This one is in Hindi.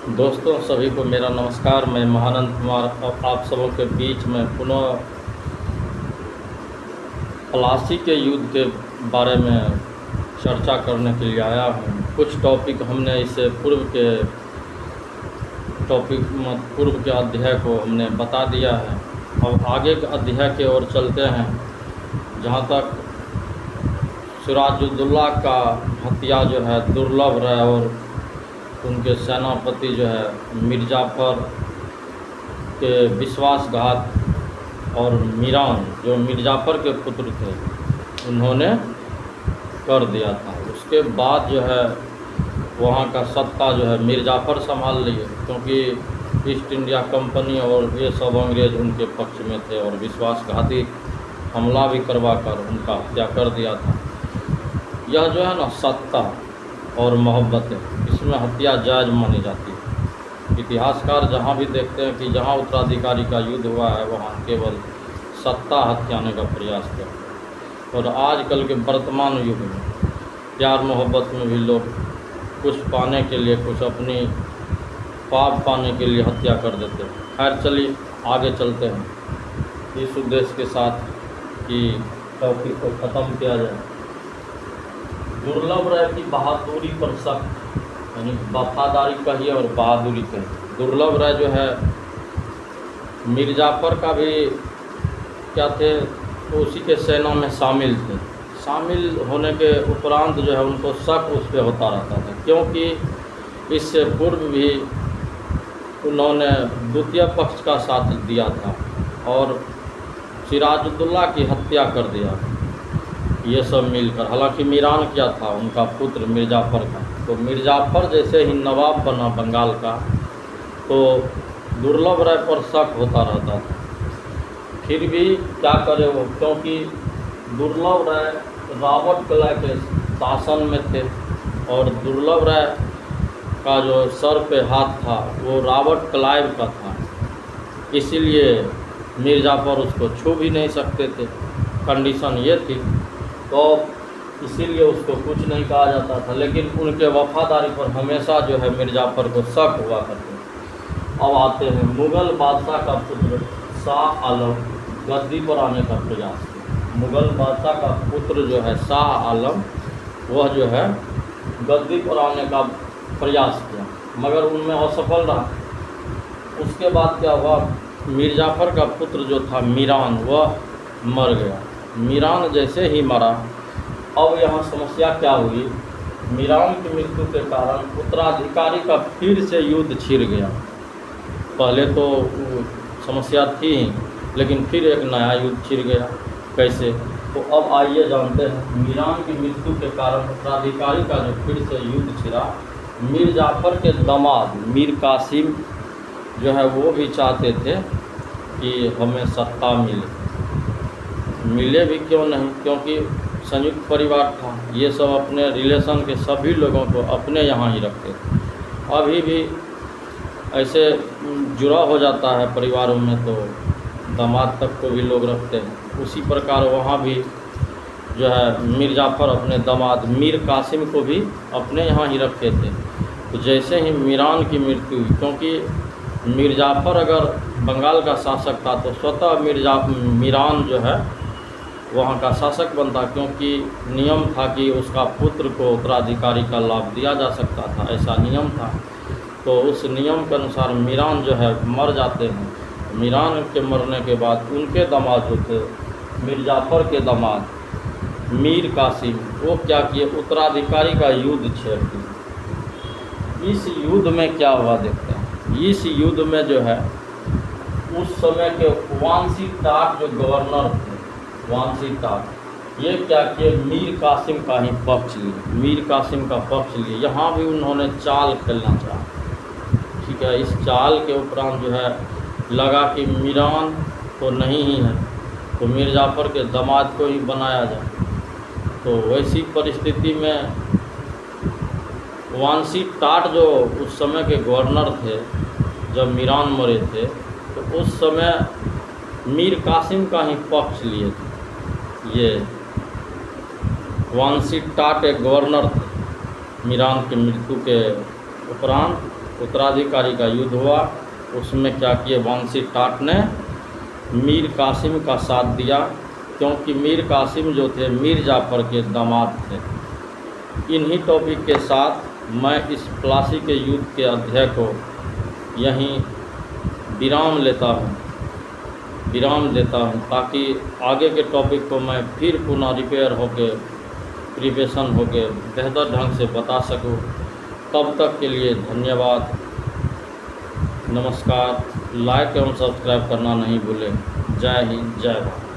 दोस्तों सभी को मेरा नमस्कार। मैं महानंद कुमार अब आप सबों के बीच में पुनः प्लासी के युद्ध के बारे में चर्चा करने के लिए आया हूँ। कुछ टॉपिक हमने इससे पूर्व के अध्याय को हमने बता दिया है। अब आगे के अध्याय की ओर चलते हैं, जहाँ तक सिराजुद्दौला का हत्या जो है दुर्लभ राय और उनके सेनापति जो है मिर्ज़ाफ़र के विश्वासघात और मीरान जो मिर्ज़ाफ़र के पुत्र थे उन्होंने कर दिया था। उसके बाद जो है वहाँ का सत्ता जो है मिर्ज़ाफ़र संभाल लिए, क्योंकि ईस्ट इंडिया कंपनी और ये सब अंग्रेज़ उनके पक्ष में थे और विश्वासघाती हमला भी करवा कर उनका हत्या कर दिया था। यह जो है ना सत्ता और मोहब्बत है, इसमें हत्या जायज़ मानी जाती है। इतिहासकार जहाँ भी देखते हैं कि जहाँ उत्तराधिकारी का युद्ध हुआ है वहाँ केवल सत्ता हथियाने का प्रयास किया। और आजकल के वर्तमान युग में प्यार मोहब्बत में भी लोग कुछ पाने के लिए, कुछ अपनी पाप पाने के लिए हत्या कर देते हैं। खैर चलिए आगे चलते हैं इस उद्देश्य के साथ कि टॉपिक को ख़त्म किया जाए। दुर्लभ राय की बहादुरी पर शक, यानी वफादारी कहिए और बहादुरी कहिए। दुर्लभ राय जो है मिर्ज़ाफ़र का भी क्या थे, तो उसी के सेना में शामिल थे। शामिल होने के उपरांत जो है उनको शक उस पर होता रहता था, क्योंकि इससे पूर्व भी उन्होंने द्वितीय पक्ष का साथ दिया था और सिराजुद्दौला की हत्या कर दिया, ये सब मिलकर। हालांकि मीरान क्या था, उनका पुत्र मिर्ज़ाफ़र का। तो मिर्ज़ाफ़र जैसे ही नवाब बना बंगाल का, तो दुर्लभ राय पर शक होता रहता था। फिर भी क्या करे वो, क्योंकि दुर्लभ राय रावट किला के शासन में थे और दुर्लभ राय का जो सर पे हाथ था वो रावट क्लाइव का था, इसीलिए मिर्ज़ाफ़र उसको छू भी नहीं सकते थे। कंडीशन ये थी, तो इसीलिए उसको कुछ नहीं कहा जाता था। लेकिन उनके वफादारी पर हमेशा जो है मिर्ज़ाफ़र को शक हुआ करते। अब आते हैं मुग़ल बादशाह का पुत्र शाह आलम गद्दी पर आने का प्रयास किया। मुग़ल बादशाह का पुत्र जो है शाह आलम, वह जो है गद्दी पर आने का प्रयास किया, मगर उनमें असफल रहा। उसके बाद क्या हुआ, मिर्ज़ाफ़र का पुत्र जो था मीरान, वह मर गया। मीरान जैसे ही मरा, अब यहाँ समस्या क्या हुई, मीरान की मृत्यु के कारण उत्तराधिकारी का फिर से युद्ध छिड़ गया। पहले तो समस्या थी, लेकिन फिर एक नया युद्ध छिड़ गया। कैसे, तो अब आइए जानते हैं। मीरान की मृत्यु के कारण उत्तराधिकारी का जो फिर से युद्ध छिड़ा, मिर्ज़ाफ़र के दामाद मीर कासिम जो है वो भी चाहते थे कि हमें सत्ता मिले भी क्यों नहीं, क्योंकि संयुक्त परिवार था। ये सब अपने रिलेशन के सभी लोगों को अपने यहाँ ही रखते थे। अभी भी ऐसे जुड़ा हो जाता है परिवारों में, तो दामाद तक को भी लोग रखते हैं। उसी प्रकार वहाँ भी जो है मिर्ज़ाफ़र अपने दामाद मीर कासिम को भी अपने यहाँ ही रखे थे। तो जैसे ही मीरान की मृत्यु हुई, क्योंकि मिर्ज़ाफ़र अगर बंगाल का शासक था तो स्वतः मीरान जो है वहाँ का शासक बनता, क्योंकि नियम था कि उसका पुत्र को उत्तराधिकारी का लाभ दिया जा सकता था, ऐसा नियम था। तो उस नियम के अनुसार मीरान जो है मर जाते हैं। मीरान के मरने के बाद उनके दामाद जो थे, मिर्ज़ाफ़र के दामाद मीर कासिम, वो क्या किए, उत्तराधिकारी का युद्ध छेड़ दिए। इस युद्ध में क्या हुआ देखते हैं। इस युद्ध में जो है उस समय के वांसी टाट जो गवर्नर थे, वांसी टाट, ये क्या किए, मीर कासिम का ही पक्ष लिए, मीर कासिम का पक्ष लिए। यहाँ भी उन्होंने चाल खेलना चाहा, ठीक है। इस चाल के उपरांत जो है लगा कि मीरान तो नहीं ही है, तो मिर्ज़ाफ़र के दामाद को ही बनाया जाए। तो वैसी परिस्थिति में वांसी टाट जो उस समय के गवर्नर थे जब मीरान मरे थे, तो उस समय मीर कासिम का ही पक्ष लिए थे। ये वांसी टाट एक गवर्नर थे मीरान की मृत्यु के उपरांत, उत्तराधिकारी का युद्ध हुआ, उसमें क्या किए वांसी टाट ने मीर कासिम का साथ दिया, क्योंकि मीर कासिम जो थे मीर जाफ़र के दामाद थे। इन्हीं टॉपिक के साथ मैं इस प्लासी के युद्ध के अध्याय को यहीं विराम देता हूँ, ताकि आगे के टॉपिक को मैं फिर पुनः रिपेयर होकर प्रिपरेशन होकर बेहतर ढंग से बता सकूँ। तब तक के लिए धन्यवाद, नमस्कार। लाइक एवं सब्सक्राइब करना नहीं भूलें। जय हिंद, जय भारत।